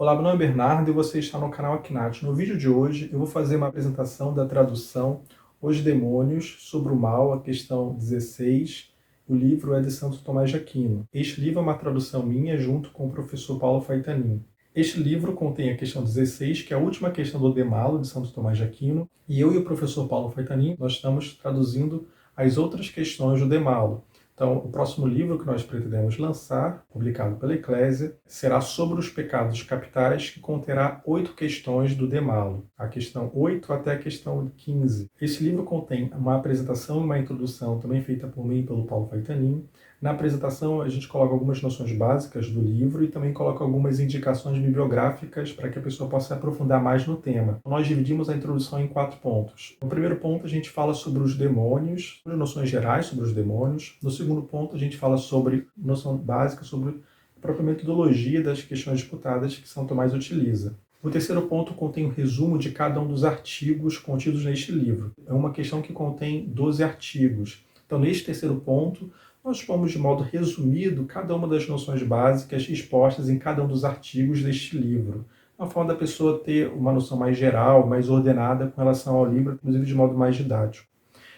Olá, meu nome é Bernardo e você está no canal Aknat. No vídeo de hoje eu vou fazer uma apresentação da tradução Os Demônios sobre o Mal, a questão 16. O livro é de Santo Tomás de Aquino. Este livro é uma tradução minha junto com o professor Paulo Faitanin. Este livro contém a questão 16, que é a última questão do De Malo, de Santo Tomás de Aquino, e eu e o professor Paulo Faitanin, nós estamos traduzindo as outras questões do De Malo. Então, o próximo livro que nós pretendemos lançar, publicado pela Eclésia, será sobre os pecados capitais, que conterá 8 questões do De Malo, a questão 8 até a questão 15. Esse livro contém uma apresentação e uma introdução também feita por mim e pelo Paulo Faitanin. Na apresentação, a gente coloca algumas noções básicas do livro e também coloca algumas indicações bibliográficas para que a pessoa possa se aprofundar mais no tema. Nós dividimos a introdução em 4 pontos. No primeiro ponto, a gente fala sobre os demônios, sobre noções gerais sobre os demônios. No segundo ponto, a gente fala sobre noção básica sobre a própria metodologia das questões disputadas que São Tomás utiliza. O terceiro ponto contém um resumo de cada um dos artigos contidos neste livro. É uma questão que contém 12 artigos. Então, neste terceiro ponto, nós expomos de modo resumido cada uma das noções básicas expostas em cada um dos artigos deste livro, uma forma da pessoa ter uma noção mais geral, mais ordenada com relação ao livro, inclusive de modo mais didático.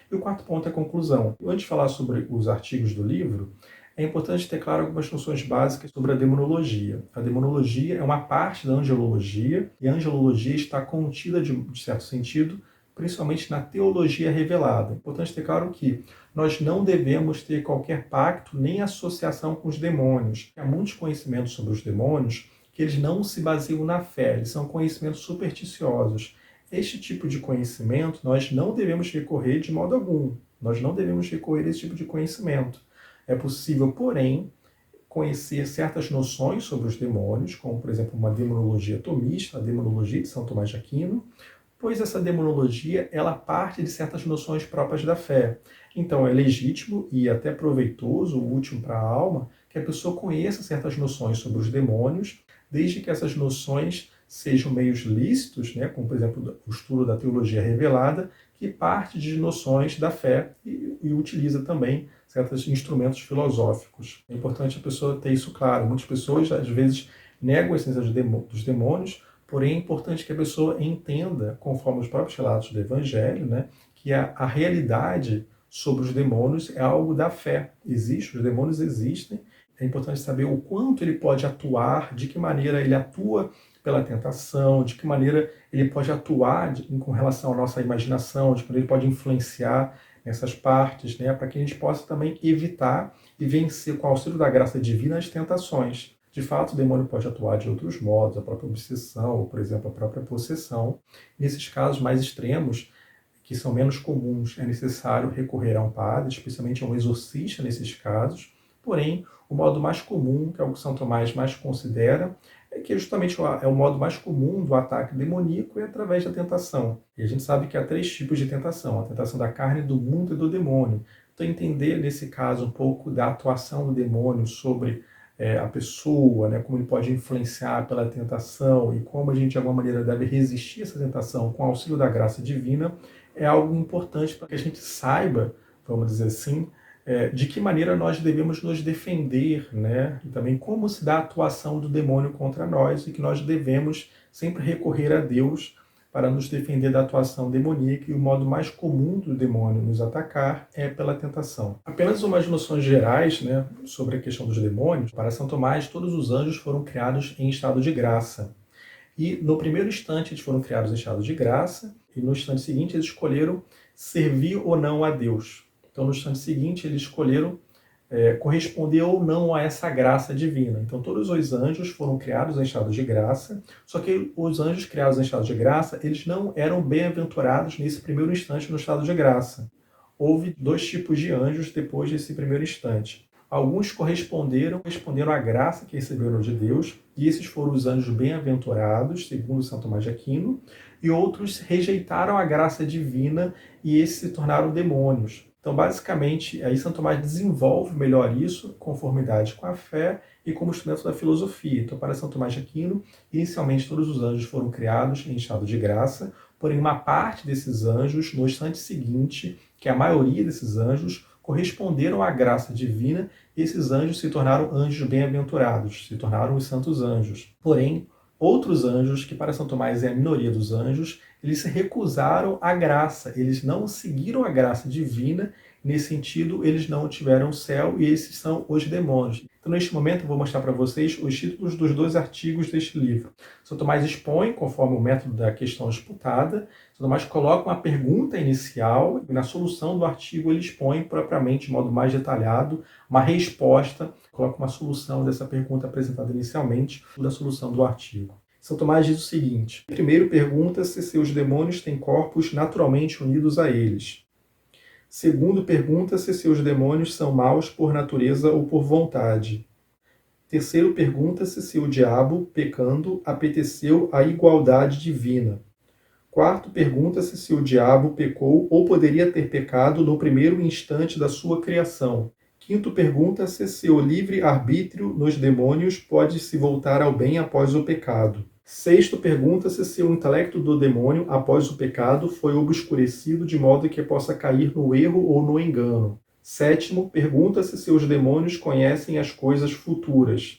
E o quarto ponto é a conclusão. Antes de falar sobre os artigos do livro, é importante ter claro algumas noções básicas sobre a demonologia. A demonologia é uma parte da angelologia, e a angelologia está contida, de certo sentido, principalmente na teologia revelada. É importante ter claro que nós não devemos ter qualquer pacto nem associação com os demônios. Há muitos conhecimentos sobre os demônios que eles não se baseiam na fé, eles são conhecimentos supersticiosos. Este tipo de conhecimento nós não devemos recorrer de modo algum. Nós não devemos recorrer a esse tipo de conhecimento. É possível, porém, conhecer certas noções sobre os demônios, como, por exemplo, uma demonologia tomista, a demonologia de São Tomás de Aquino, pois essa demonologia ela parte de certas noções próprias da fé. Então é legítimo e até proveitoso, útil para a alma, que a pessoa conheça certas noções sobre os demônios, desde que essas noções sejam meios lícitos, né, como por exemplo o estudo da teologia revelada, que parte de noções da fé e utiliza também certos instrumentos filosóficos. É importante a pessoa ter isso claro. Muitas pessoas às vezes negam a essência dos demônios, porém é importante que a pessoa entenda, conforme os próprios relatos do Evangelho, né, que a realidade sobre os demônios é algo da fé. Existe, os demônios existem. É importante saber o quanto ele pode atuar, de que maneira ele atua pela tentação, de que maneira ele pode atuar com relação à nossa imaginação, de que maneira ele pode influenciar nessas partes, né, para que a gente possa também evitar e vencer com o auxílio da graça divina as tentações. De fato, o demônio pode atuar de outros modos, a própria obsessão, ou, por exemplo, a própria possessão. Nesses casos mais extremos, que são menos comuns, é necessário recorrer a um padre, especialmente a um exorcista nesses casos. Porém, o modo mais comum, que é o que São Tomás mais considera, é que justamente é o modo mais comum do ataque demoníaco é através da tentação. E a gente sabe que há 3 tipos de tentação: a tentação da carne, do mundo e do demônio. Então, entender nesse caso um pouco da atuação do demônio sobre a pessoa, né, como ele pode influenciar pela tentação e como a gente de alguma maneira deve resistir a essa tentação com o auxílio da graça divina, é algo importante para que a gente saiba, vamos dizer assim, de que maneira nós devemos nos defender, né? E também como se dá a atuação do demônio contra nós, e que nós devemos sempre recorrer a Deus para nos defender da atuação demoníaca, e o modo mais comum do demônio nos atacar é pela tentação. Apenas umas noções gerais, né, sobre a questão dos demônios. Para São Tomás, todos os anjos foram criados em estado de graça. E no primeiro instante eles foram criados em estado de graça, e no instante seguinte eles escolheram servir ou não a Deus. Então, no instante seguinte, eles escolheram corresponder ou não a essa graça divina. Então, todos os anjos foram criados em estado de graça, só que os anjos criados em estado de graça, eles não eram bem-aventurados nesse primeiro instante no estado de graça. Houve 2 tipos de anjos depois desse primeiro instante. Alguns responderam à graça que receberam de Deus, e esses foram os anjos bem-aventurados, segundo São Tomás de Aquino, e outros rejeitaram a graça divina e esses se tornaram demônios. Então, basicamente, aí São Tomás desenvolve melhor isso, conformidade com a fé e como instrumento da filosofia. Então, para São Tomás de Aquino, inicialmente todos os anjos foram criados em estado de graça, porém uma parte desses anjos, no instante seguinte, que a maioria desses anjos corresponderam à graça divina, e esses anjos se tornaram anjos bem-aventurados, se tornaram os santos anjos. Porém, Outros anjos, que para São Tomás é a minoria dos anjos, eles se recusaram à graça, eles não seguiram a graça divina, nesse sentido, eles não tiveram o céu e esses são os demônios. Então, neste momento, eu vou mostrar para vocês os títulos dos 2 artigos deste livro. São Tomás expõe, conforme o método da questão disputada, São Tomás coloca uma pergunta inicial e na solução do artigo ele expõe propriamente, de modo mais detalhado, uma resposta, coloca uma solução dessa pergunta apresentada inicialmente, da solução do artigo. São Tomás diz o seguinte: primeiro pergunta-se se os demônios têm corpos naturalmente unidos a eles. Segundo, pergunta-se se os demônios são maus por natureza ou por vontade. Terceiro, pergunta-se se o diabo, pecando, apeteceu a igualdade divina. Quarto, pergunta-se se o diabo pecou ou poderia ter pecado no primeiro instante da sua criação. Quinto, pergunta-se se o livre-arbítrio nos demônios pode se voltar ao bem após o pecado. Sexto, pergunta-se se o intelecto do demônio, após o pecado, foi obscurecido de modo que possa cair no erro ou no engano. Sétimo, pergunta-se se os demônios conhecem as coisas futuras.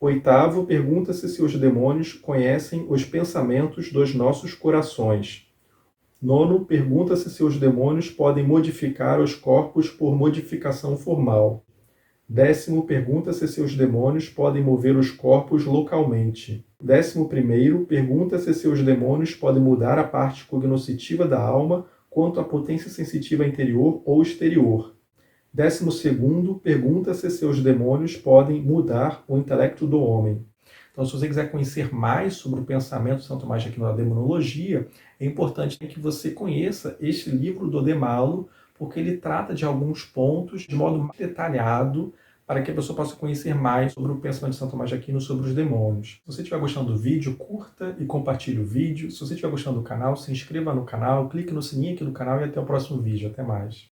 Oitavo, pergunta-se se os demônios conhecem os pensamentos dos nossos corações. Nono, pergunta-se se os demônios podem modificar os corpos por modificação formal. Décimo, pergunta-se se os demônios podem mover os corpos localmente. 11º, pergunta-se se os demônios podem mudar a parte cognoscitiva da alma quanto à potência sensitiva interior ou exterior. 12º, pergunta-se se os demônios podem mudar o intelecto do homem. Então, se você quiser conhecer mais sobre o pensamento de São Tomás de Aquino na demonologia, é importante que você conheça este livro do De Malo, porque ele trata de alguns pontos de modo mais detalhado para que a pessoa possa conhecer mais sobre o pensamento de São Tomás de Aquino, sobre os demônios. Se você estiver gostando do vídeo, curta e compartilhe o vídeo. Se você estiver gostando do canal, se inscreva no canal, clique no sininho aqui do canal e até o próximo vídeo. Até mais.